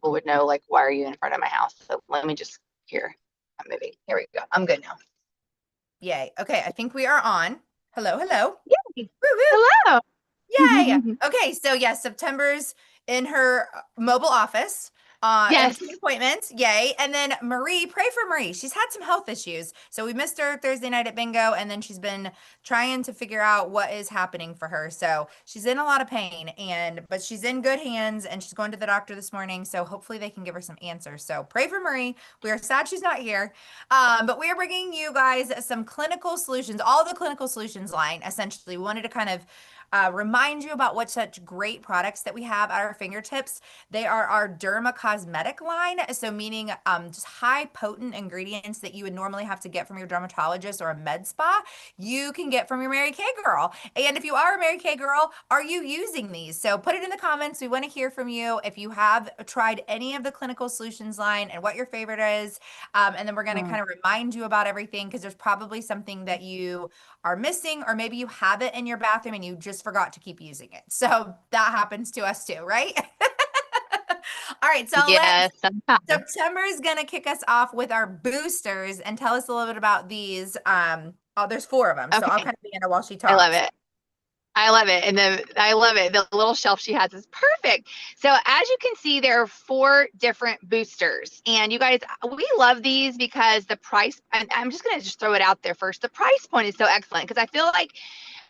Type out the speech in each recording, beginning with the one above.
people would know, like, why are you in front of my house? So let me just, here, I'm moving. Here we go. I'm good now. Yay. Okay, I think we are on. Hello, hello. Yay. Woo woo. Hello. Yay. Okay, so yes, September's in her mobile office, in Yes. between appointments. Yay. And then Marie, pray for Marie. She's had some health issues. So we missed her Thursday night at bingo, and then she's been trying to figure out what is happening for her. So she's in a lot of pain, but she's in good hands, and she's going to the doctor this morning. So hopefully they can give her some answers. So pray for Marie. We are sad she's not here. But we are bringing you guys some clinical solutions, all the clinical solutions line. Essentially, we wanted to kind of remind you about what such great products that we have at our fingertips. They are our Derma Cosmetic line, so meaning just high potent ingredients that you would normally have to get from your dermatologist or a med spa, you can get from your Mary Kay girl. And if you are a Mary Kay girl, are you using these? So put it in the comments. We want to hear from you if you have tried any of the clinical solutions line and what your favorite is. And then we're going to kind of remind you about everything because there's probably something that you are missing, or maybe you have it in your bathroom and you just forgot to keep using it. So that happens to us too, right? All right, so Yes, sometimes. September is going to kick us off with our boosters and tell us a little bit about these. Oh, there's 4 of them, so I'll Okay. kind of begin while she I love talks. it. I love it. And I love it. The little shelf she has is perfect. So as you can see, there are 4 different boosters. And you guys, we love these because the price, and I'm just going to just throw it out there first. The price point is so excellent because I feel like,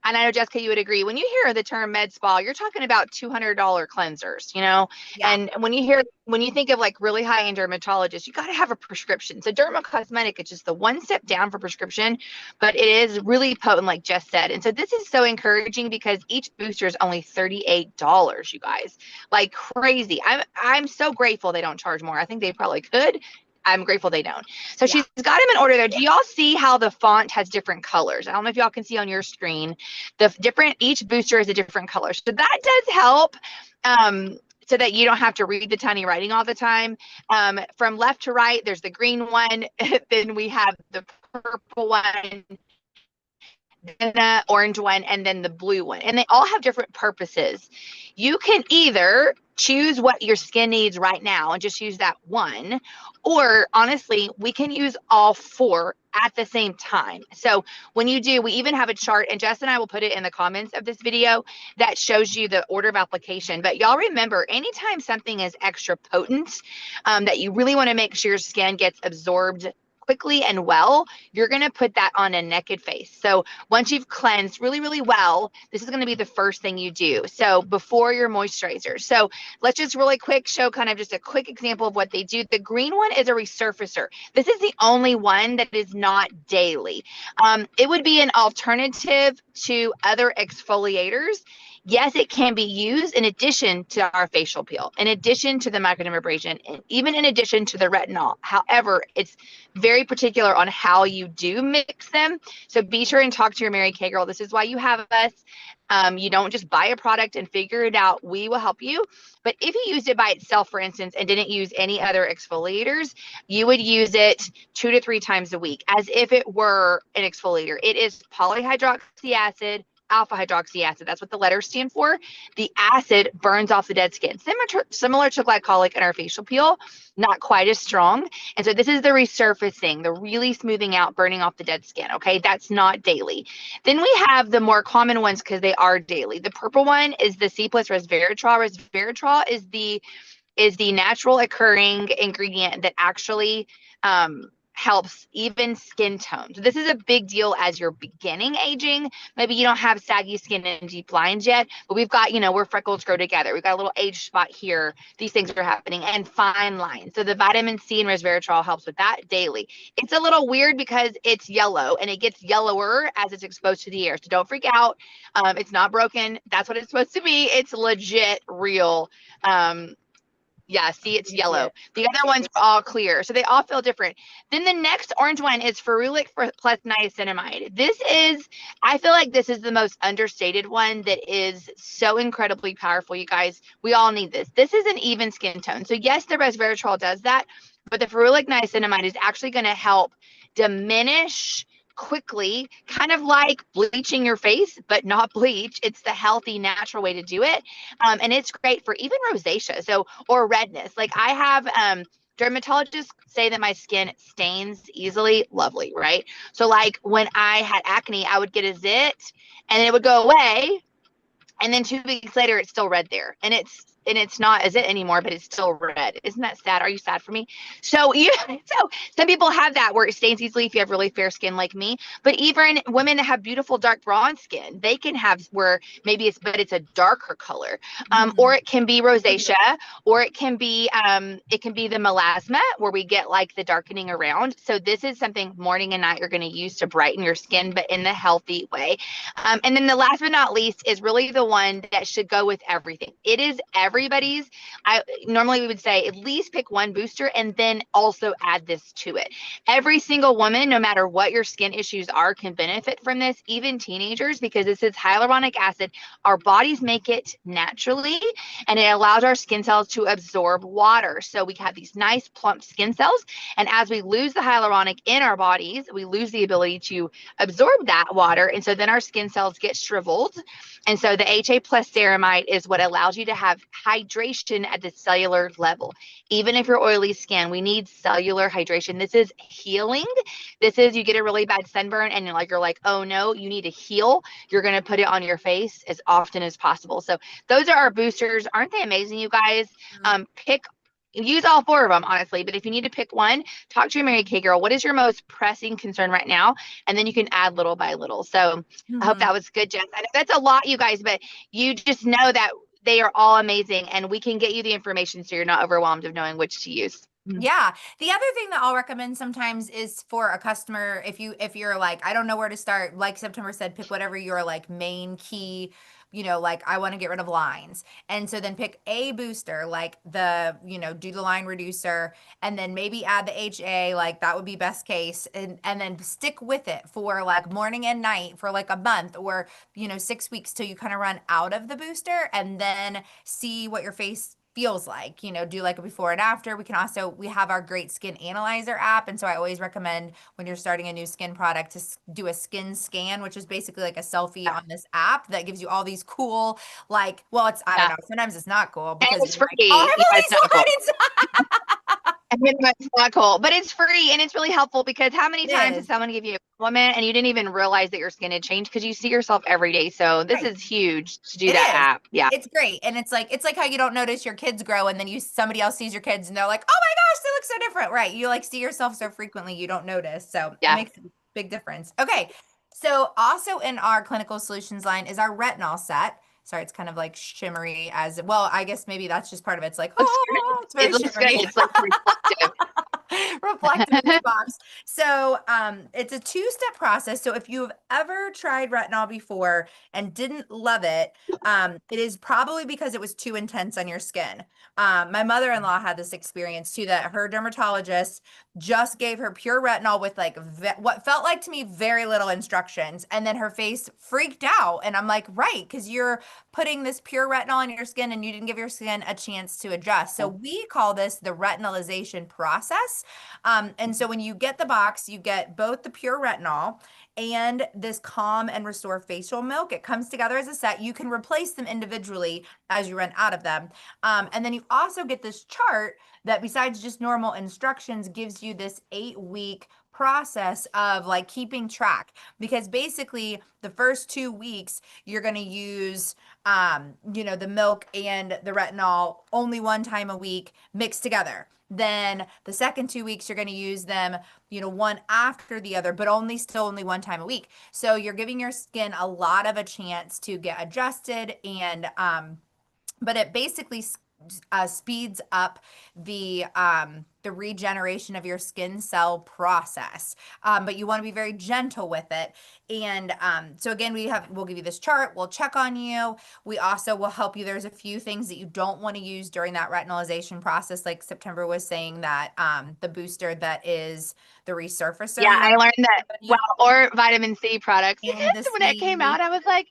and I know Jessica, you would agree, when you hear the term med spa, you're talking about $200 cleansers, Yeah. and when you think of like really high end dermatologists, you got to have a prescription. So Derma Cosmetic is just the one step down for prescription, but it is really potent, like Jess said. And so this is so encouraging because each booster is only $38, you guys, like crazy. I'm so grateful they don't charge more. I think they probably could. I'm grateful they don't. So Yeah. she's got them in order there. Do y'all see how the font has different colors? I don't know if y'all can see on your screen. Each booster is a different color. So that does help. So that you don't have to read the tiny writing all the time. From left to right, there's the green one. Then we have the purple one, then the orange one, and then the blue one. And they all have different purposes. You can either choose what your skin needs right now and just use that one, or honestly, we can use all 4 at the same time. So when you do, we even have a chart, and Jess and I will put it in the comments of this video that shows you the order of application. But y'all remember, anytime something is extra potent, that you really want to make sure your skin gets absorbed quickly and well, you're going to put that on a naked face. So once you've cleansed really, really well, this is going to be the first thing you do. So before your moisturizer. So let's just really quick show kind of just a quick example of what they do. The green one is a resurfacer. This is the only one that is not daily. It would be an alternative to other exfoliators. Yes, it can be used in addition to our facial peel, in addition to the microdermabrasion, and even in addition to the retinol. However, it's very particular on how you do mix them. So be sure and talk to your Mary Kay girl. This is why you have us. You don't just buy a product and figure it out. We will help you. But if you used it by itself, for instance, and didn't use any other exfoliators, you would use it 2 to 3 times a week as if it were an exfoliator. It is polyhydroxy acid, alpha hydroxy acid. That's what the letters stand for. The acid burns off the dead skin, similar to glycolic in our facial peel, not quite as strong. And so this is the resurfacing, the really smoothing out, burning off the dead skin. Okay, that's not daily. Then we have the more common ones because they are daily. The purple one is the C plus resveratrol. Resveratrol is the natural occurring ingredient that actually helps even skin tone. So this is a big deal as you're beginning aging. Maybe you don't have saggy skin and deep lines yet, but we've got, where freckles grow together. We've got a little age spot here. These things are happening, and fine lines. So the vitamin C and resveratrol helps with that daily. It's a little weird because it's yellow and it gets yellower as it's exposed to the air. So don't freak out. It's not broken. That's what it's supposed to be. It's legit real. Yeah, see, it's yellow. The other ones are all clear. So they all feel different. Then the next orange one is ferulic plus niacinamide. I feel like this is the most understated one that is so incredibly powerful, you guys. We all need this. This is an even skin tone. So yes, the resveratrol does that, but the ferulic niacinamide is actually going to help diminish quickly, kind of like bleaching your face, but not bleach. It's the healthy, natural way to do it. And it's great for even rosacea, or redness. Like I have dermatologists say that my skin stains easily. Lovely, right? So like when I had acne, I would get a zit and it would go away, and then 2 weeks later it's still red there, and it's not as it anymore, but it's still red. Isn't that sad? Are you sad for me? So so some people have that where it stains easily if you have really fair skin like me. But even women that have beautiful dark bronze skin, they can have where maybe it's a darker color, or it can be rosacea, or it can be the melasma where we get like the darkening around. So this is something morning and night you're going to use to brighten your skin, but in the healthy way. And then the last but not least is really the one that should go with everything. It is everybody's. I normally we would say at least pick one booster and then also add this to it. Every single woman, no matter what your skin issues are, can benefit from this, even teenagers, because this is hyaluronic acid. Our bodies make it naturally, and it allows our skin cells to absorb water. So we have these nice plump skin cells. And as we lose the hyaluronic in our bodies, we lose the ability to absorb that water. And so then our skin cells get shriveled. And so the HA plus ceramide is what allows you to have hydration at the cellular level. Even if you're oily skin, we need cellular hydration. This is healing. This is, you get a really bad sunburn and you're like, oh no, you need to heal. You're going to put it on your face as often as possible. So those are our boosters. Aren't they amazing, you guys? Use all four of them, honestly. But if you need to pick one, talk to your Mary Kay girl. What is your most pressing concern right now? And then you can add little by little. So I hope that was good, Jess. I know that's a lot, you guys, but you just know that they are all amazing, and we can get you the information so you're not overwhelmed of knowing which to use. Yeah. The other thing that I'll recommend sometimes is for a customer, if you're like, I don't know where to start, like September said, pick whatever your like main key, like I want to get rid of lines. And so then pick a booster, like do the line reducer, and then maybe add the HA, like that would be best case. And then stick with it for like morning and night for like a month or, 6 weeks till you kind of run out of the booster, and then see what your face feels like, do like a before and after. We have our great skin analyzer app. And so I always recommend when you're starting a new skin product to do a skin scan, which is basically like a selfie on this app that gives you all these cool, I don't know, sometimes it's not cool because it's free. Like, it's not cool. I mean, it's not cool, but it's free and it's really helpful because how many times does someone give you a compliment and you didn't even realize that your skin had changed because you see yourself every day? So this is huge to do that app. Yeah, it's great. And it's like how you don't notice your kids grow and then somebody else sees your kids and they're like, oh my gosh, they look so different, right? You like see yourself so frequently you don't notice. So it makes a big difference. Okay, so also in our clinical solutions line is our retinol set. Sorry, it's kind of like shimmery as well. I guess maybe that's just part of it. It's like, it's very shimmery. It's like reflective. Reflective in this box. So it's a two-step process. So if you've ever tried retinol before and didn't love it, it is probably because it was too intense on your skin. My mother-in-law had this experience too, that her dermatologist just gave her pure retinol with like what felt like to me very little instructions, and then her face freaked out. And I'm like, right, because you're putting this pure retinol in your skin and you didn't give your skin a chance to adjust. So we call this the retinalization process. And so when you get the box, you get both the pure retinol and this Calm and Restore facial milk. It comes together as a set. You can replace them individually as you run out of them. And then you also get this chart that, besides just normal instructions, gives you this 8-week process of like keeping track, because basically the first 2 weeks you're going to use the milk and the retinol only one time a week mixed together. Then the second 2 weeks you're going to use them one after the other, but only one time a week. So you're giving your skin a lot of a chance to get adjusted, and but it basically speeds up the regeneration of your skin cell process. But you want to be very gentle with it. And so again, we'll give you this chart. We'll check on you. We also will help you. There's a few things that you don't want to use during that retinalization process. Like September was saying that the booster that is the resurfacer. Yeah, I learned that. Well, or vitamin C products. When it came out, I was like,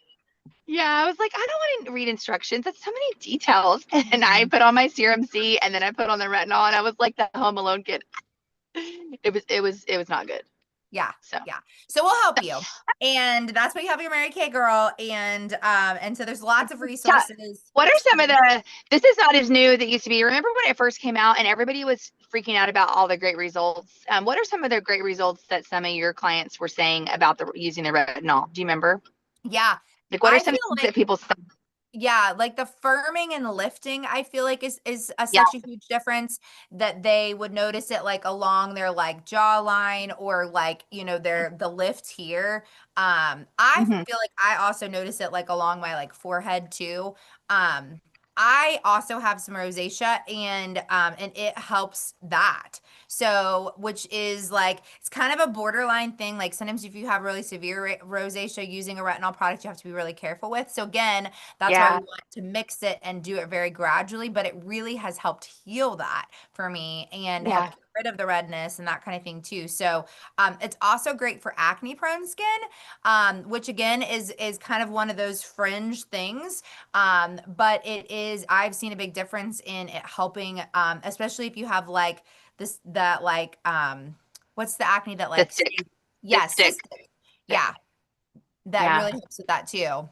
I don't want to read instructions. That's so many details. And I put on my Serum C, and then I put on the retinol, and I was like the Home Alone kid. It was not good. Yeah. So Yeah. So we'll help you. And that's why you have your Mary Kay girl. And so there's lots of resources. what are some of the, this is not as new as it used to be. Remember when it first came out and everybody was freaking out about all the great results? What are some of the great results that some of your clients were saying about using the retinol? Do you remember? Yeah. Like, what are I some feel things like that people say? yeah, like the firming and lifting, I feel like is Yeah. such a huge difference that they would notice it like along their like jawline or like, you know, the lift here. I Mhm. feel like I also notice it like along my like forehead too. Um, I also have some rosacea and it helps that. So, which is like it's kind of a borderline thing. Like sometimes if you have really severe rosacea using a retinol product, you have to be really careful with. So again, that's why we Yeah. want to mix it and do it very gradually, but it really has helped heal that for me and help Yeah. get rid of the redness and that kind of thing too. So it's also great for acne prone skin, which again is kind of one of those fringe things. But it is, I've seen a big difference in it helping, especially if you have like this, that like, what's the acne that The like stick. stays? The Yeah, stick. cystic. Yeah, that Yeah. really helps with that too.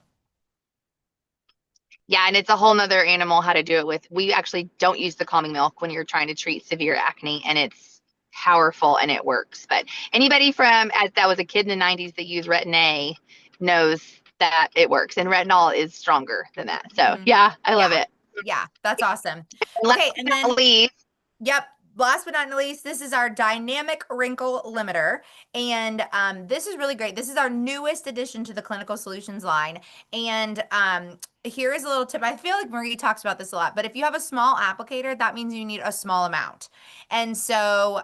Yeah, and it's a whole nother animal how to do it with. We actually don't use the calming milk when you're trying to treat severe acne, and it's powerful and it works. But anybody from as that was a kid in the 90s that used Retin-A knows that it works, and retinol is stronger than that. So Mhm. yeah, I love Yeah. it. Yeah, that's awesome. And last Okay, but and not then least, yep. Last but not least, this is our dynamic wrinkle limiter. And this is really great. This is our newest addition to the Clinical Solutions line. And here is a little tip. I feel like Marie talks about this a lot, but if you have a small applicator, that means you need a small amount. And so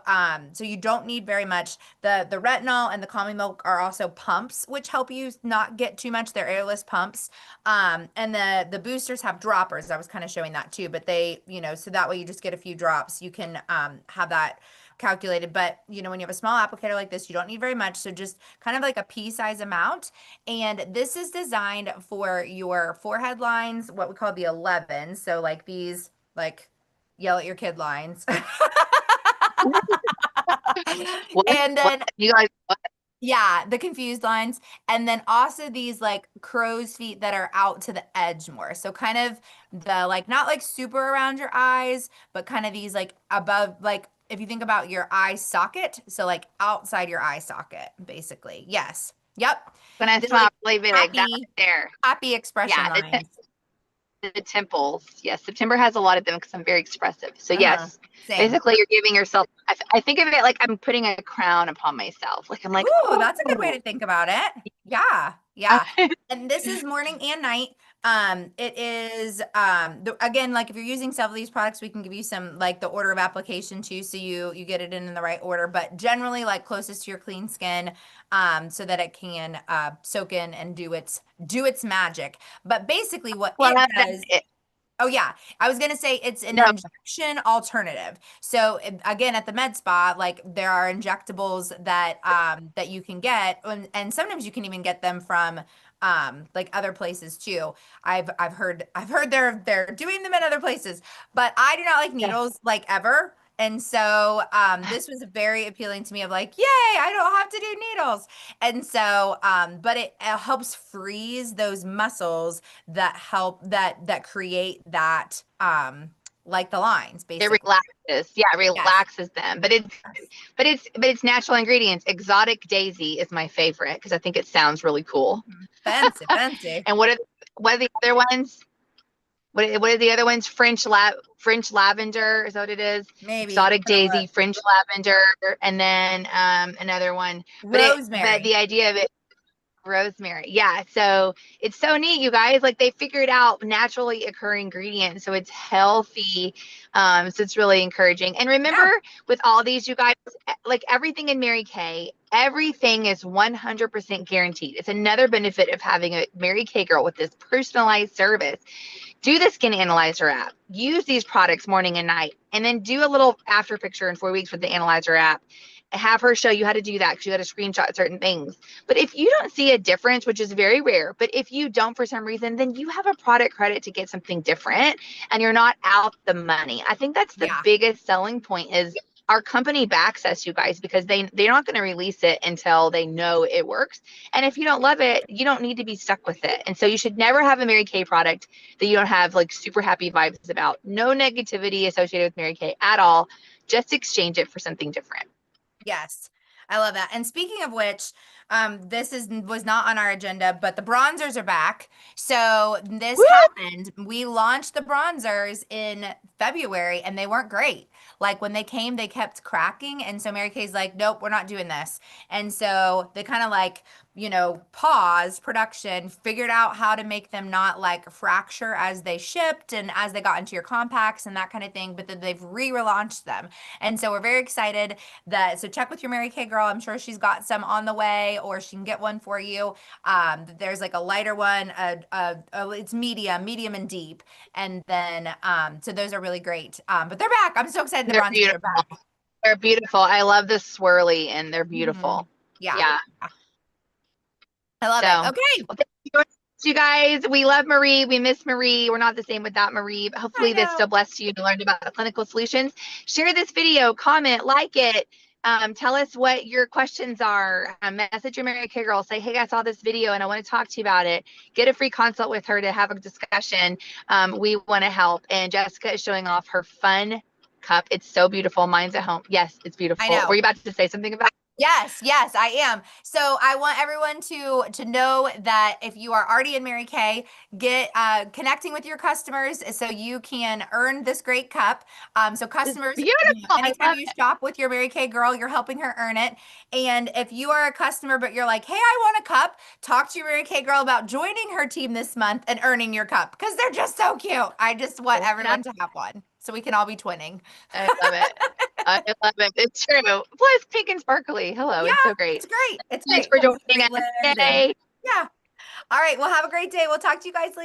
so you don't need very much. The retinol and the calming milk are also pumps, which help you not get too much. They're airless pumps. And the boosters have droppers. I was kind of showing that too, but they, you know, so that way you just get a few drops. You can have that calculated. But you know, when you have a small applicator like this, you don't need very much. So just kind of like a pea size amount. And this is designed for your forehead lines, what we call the 11. So like these, like yell at your kid lines. what, And what then you guys? What? yeah, the confused lines. And then also these like crow's feet that are out to the edge more. So kind of the like not like super around your eyes, but kind of these like above, like if you think about your eye socket, so like outside your eye socket, basically. Yes. Yep. When I The smile like really big, that happy, right there. happy expression Yeah, lines. the temples. Yes, September has a lot of them because I'm very expressive. So Uh-huh. yes, Same. basically you're giving yourself. I think of it like I'm putting a crown upon myself. Like I'm like, Ooh, that's a good way oh, to think about it. Yeah, yeah. And this is morning and night. It is again, like if you're using several of these products, we can give you some like the order of application too, so you get it in the right order. But generally, like closest to your clean skin, so that it can soak in and do its magic. But basically, what well, it that's does. it. Oh yeah, I was gonna say it's an No, injection alternative. So again, at the med spa, like there are injectables that you can get, and sometimes you can even get them from like other places too. I've heard they're doing them in other places, but I do not like yeah, needles like ever. And so this was very appealing to me of like, yay, I don't have to do needles. And so but it helps freeze those muscles that help that create that like the lines it basically. relaxes. Yeah, it Yes. relaxes them. But it's natural ingredients. Exotic daisy is my favorite because I think it sounds really cool. Fancy, fancy. And what are the other ones? What are the other ones? French lavender is that what it is? Maybe. Exotic I'm gonna daisy, look. French lavender, and then another one. But Rosemary. the idea of it, rosemary. Yeah. So it's so neat, you guys. Like they figured out naturally occurring ingredients, so it's healthy. So it's really encouraging. And remember, Yeah. with all these, you guys, like everything in Mary Kay, everything is 100% guaranteed. It's another benefit of having a Mary Kay girl with this personalized service. Do the skin analyzer app, use these products morning and night, and then do a little after picture in 4 weeks with the analyzer app. Have her show you how to do that because you got to screenshot certain things. But if you don't see a difference, which is very rare, but if you don't for some reason, then you have a product credit to get something different and you're not out the money. I think that's the Yeah. biggest selling point is our company backs us, you guys, because they're not going to release it until they know it works. And if you don't love it, you don't need to be stuck with it. And so you should never have a Mary Kay product that you don't have like super happy vibes about. No negativity associated with Mary Kay at all. Just exchange it for something different. Yes. I love that. And speaking of which, was not on our agenda, but the bronzers are back. So this Woo! happened. We launched the bronzers in February and they weren't great. Like when they came, they kept cracking. And so Mary Kay's like, nope, we're not doing this. And so they kind of like, paused production, figured out how to make them not like fracture as they shipped and as they got into your compacts and that kind of thing. But then they've relaunched them. And so we're very excited so check with your Mary Kay girl. I'm sure she's got some on the way or she can get one for you. There's like a lighter one, it's medium and deep. And then, so those are really great. But they're back. I'm so excited the bronzers are back. They're beautiful. I love the swirly and they're beautiful. Yeah. I love it. Okay. Well, thank you guys. We love Marie. We miss Marie. We're not the same without Marie. But hopefully this still blessed you and learned about the clinical solutions. Share this video, comment, like it. Tell us what your questions are. Message your Mary Kay girl. Say, hey, I saw this video and I want to talk to you about it. Get a free consult with her to have a discussion. We want to help. And Jessica is showing off her fun cup. It's so beautiful. Mine's at home. Yes, it's beautiful. I know. Were you about to say something about it? Yes, I am. So I want everyone to know that if you are already in Mary Kay, get connecting with your customers so you can earn this great cup. So customers, anytime you shop with your Mary Kay girl, you're helping her earn it. And if you are a customer, but you're like, hey, I want a cup, talk to your Mary Kay girl about joining her team this month and earning your cup because they're just so cute. I just want everyone to have one so we can all be twinning. I love it. I love it. It's true. Plus pink and sparkly. Hello. Yeah, it's so great. It's great. It's Thanks great. for joining us today. Yeah. All right. Well, have a great day. We'll talk to you guys later.